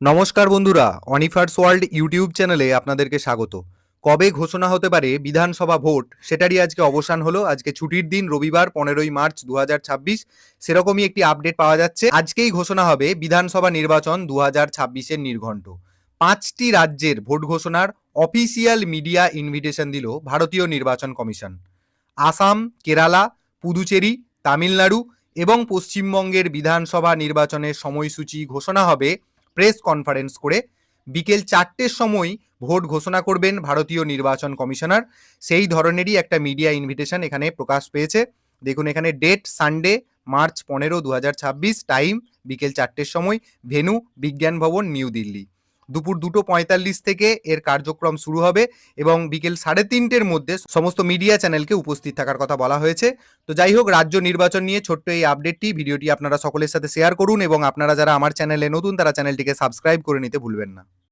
নমস্কার বন্ধুরা, অনিফার্স world YouTube চ্যানেলে আপনাদেরকে স্বাগত। কবে ঘোষণা হতে পারে বিধানসভা ভোট, সেটারই আজকে অবসান হলো। আজকে ছুটির দিন, রবিবার 15ই মার্চ 2026। সেরকমই একটি আপডেট পাওয়া যাচ্ছে। আজকেই ঘোষণা হবে বিধানসভা নির্বাচন 2026-এর নির্ঘণ্ট। 5টি রাজ্যের ভোট ঘোষণার অফিসিয়াল মিডিয়া ইনভিটেশন দিল ভারতীয় নির্বাচন কমিশন। আসাম, কেরালা, পুদুচেরি, তামিলনাড়ু এবং পশ্চিমবঙ্গের বিধানসভা নির্বাচনের সময়সূচি ঘোষণা হবে প্রেস কনফারেন্স করে। বিকেল 4টের সময় ভোট ঘোষণা করবেন ভারতীয় নির্বাচন কমিশনার। সেই ধরনেরই একটা মিডিয়া ইনভিটেশন এখানে প্রকাশ পেয়েছে। দেখুন এখানে ডেট সানডে মার্চ 15, 2026, টাইম বিকেল 4টের সময়, ভেন্যু বিজ্ঞান ভবন, নিউ দিল্লি। দুপুর 2:45 থেকে এর কার্যক্রম শুরু হবে এবং বিকেল 3:30-এর মধ্যে সমস্ত মিডিয়া চ্যানেলকে উপস্থিত থাকার কথা বলা হয়েছে। তো যাই হোক, রাজ্য নির্বাচন নিয়ে ছোট্ট এই আপডেটটি, ভিডিওটি আপনারা সকলের সাথে শেয়ার করুন এবং আপনারা যারা আমার চ্যানেলে নতুন তারা চ্যানেলটিকে সাবস্ক্রাইব করে নিতে ভুলবেন না।